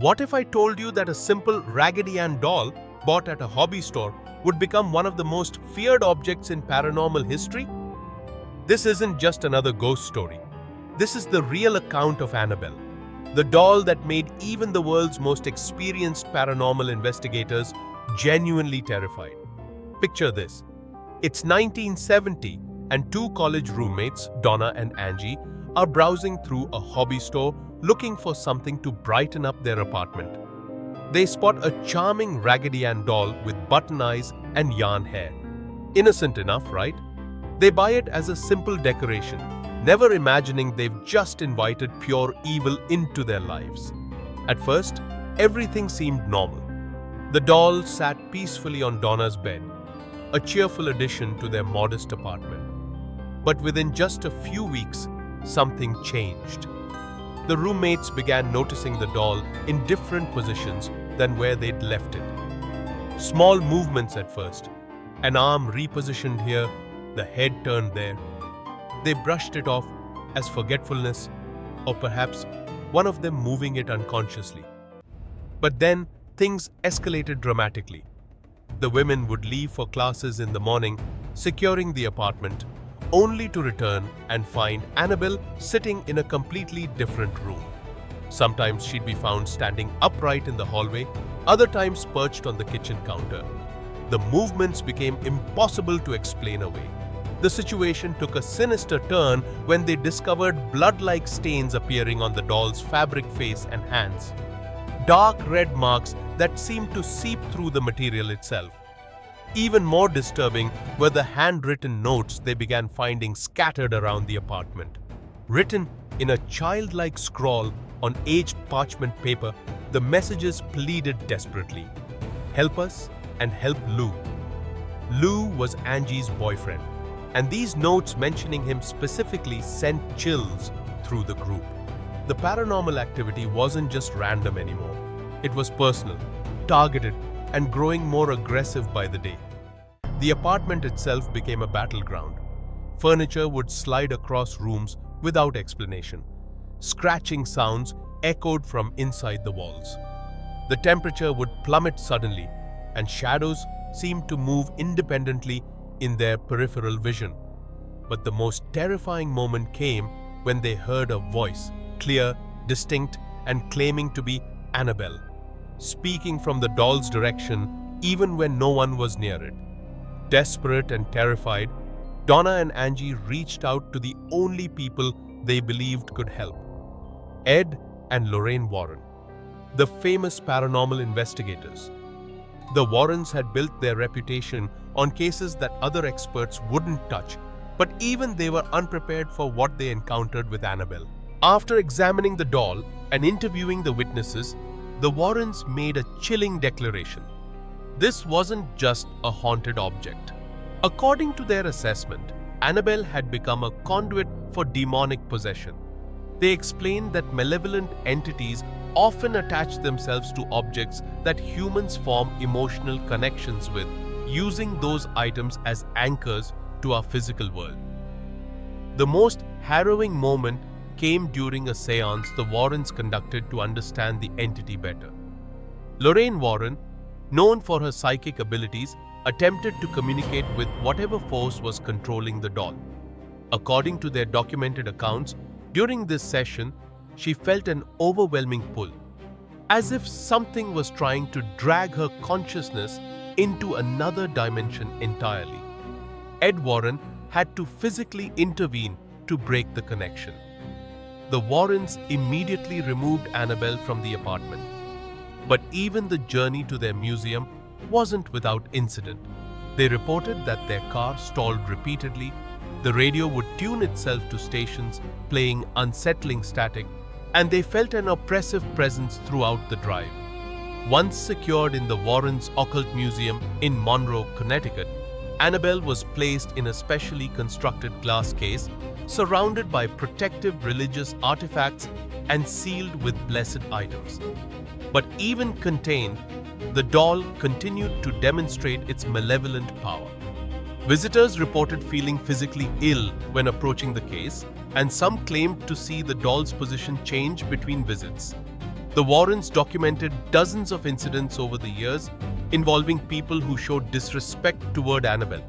What if I told you that a simple Raggedy Ann doll bought at a hobby store would become one of the most feared objects in paranormal history? This isn't just another ghost story. This is the real account of Annabelle, the doll that made even the world's most experienced paranormal investigators genuinely terrified. Picture this. It's 1970 and two college roommates, Donna and Angie, are browsing through a hobby store looking for something to brighten up their apartment. They spot a charming Raggedy Ann doll with button eyes and yarn hair. Innocent enough, right? They buy it as a simple decoration, never imagining they've just invited pure evil into their lives. At first, everything seemed normal. The doll sat peacefully on Donna's bed, a cheerful addition to their modest apartment. But within just a few weeks, something changed. The roommates began noticing the doll in different positions than where they'd left it. Small movements at first, an arm repositioned here, the head turned there. They brushed it off as forgetfulness, or perhaps one of them moving it unconsciously. But then things escalated dramatically. The women would leave for classes in the morning, securing the apartment, only to return and find Annabelle sitting in a completely different room. Sometimes she'd be found standing upright in the hallway, other times perched on the kitchen counter. The movements became impossible to explain away. The situation took a sinister turn when they discovered blood-like stains appearing on the doll's fabric face and hands. Dark red marks that seemed to seep through the material itself. Even more disturbing were the handwritten notes they began finding scattered around the apartment. Written in a childlike scrawl on aged parchment paper, the messages pleaded desperately. Help us and help Lou. Lou was Angie's boyfriend, and these notes mentioning him specifically sent chills through the group. The paranormal activity wasn't just random anymore. It was personal, targeted, and growing more aggressive by the day. The apartment itself became a battleground. Furniture would slide across rooms without explanation. Scratching sounds echoed from inside the walls. The temperature would plummet suddenly, and shadows seemed to move independently in their peripheral vision. But the most terrifying moment came when they heard a voice, clear, distinct, and claiming to be Annabelle, speaking from the doll's direction even when no one was near it. Desperate and terrified, Donna and Angie reached out to the only people they believed could help: Ed and Lorraine Warren, the famous paranormal investigators. The Warrens had built their reputation on cases that other experts wouldn't touch, but even they were unprepared for what they encountered with Annabelle. After examining the doll and interviewing the witnesses, the Warrens made a chilling declaration. This wasn't just a haunted object. According to their assessment, Annabelle had become a conduit for demonic possession. They explained that malevolent entities often attach themselves to objects that humans form emotional connections with, using those items as anchors to our physical world. The most harrowing moment came during a seance the Warrens conducted to understand the entity better. Lorraine Warren, known for her psychic abilities, attempted to communicate with whatever force was controlling the doll. According to their documented accounts, during this session, she felt an overwhelming pull, as if something was trying to drag her consciousness into another dimension entirely. Ed Warren had to physically intervene to break the connection. The Warrens immediately removed Annabelle from the apartment. But even the journey to their museum wasn't without incident. They reported that their car stalled repeatedly, the radio would tune itself to stations playing unsettling static, and they felt an oppressive presence throughout the drive. Once secured in the Warrens' Occult Museum in Monroe, Connecticut, Annabelle was placed in a specially constructed glass case, surrounded by protective religious artifacts and sealed with blessed items. But even contained, the doll continued to demonstrate its malevolent power. Visitors reported feeling physically ill when approaching the case, and some claimed to see the doll's position change between visits. The Warrens documented dozens of incidents over the years involving people who showed disrespect toward Annabelle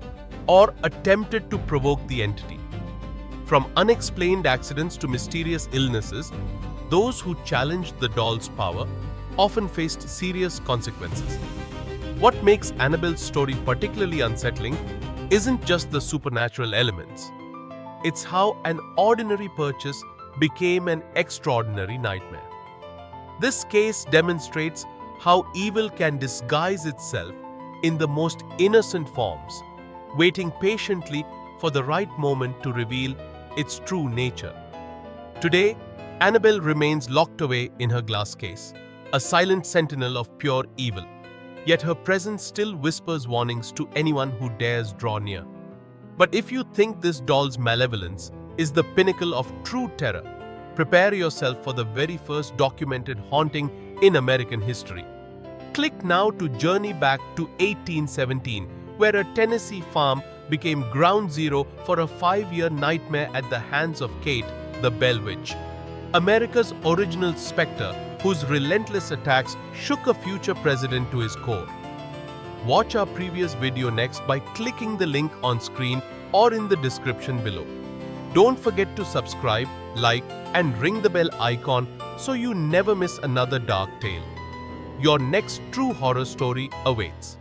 or attempted to provoke the entity. From unexplained accidents to mysterious illnesses, those who challenged the doll's power often faced serious consequences. What makes Annabelle's story particularly unsettling isn't just the supernatural elements. It's how an ordinary purchase became an extraordinary nightmare. This case demonstrates how evil can disguise itself in the most innocent forms, waiting patiently for the right moment to reveal its true nature. Today, Annabelle remains locked away in her glass case, a silent sentinel of pure evil. Yet her presence still whispers warnings to anyone who dares draw near. But if you think this doll's malevolence is the pinnacle of true terror, prepare yourself for the very first documented haunting in American history. Click now to journey back to 1817, where a Tennessee farm became ground zero for a 5-year nightmare at the hands of Kate, the Bell Witch, America's original specter whose relentless attacks shook a future president to his core. Watch our previous video next by clicking the link on screen or in the description below. Don't forget to subscribe, like, and ring the bell icon so you never miss another dark tale. Your next true horror story awaits.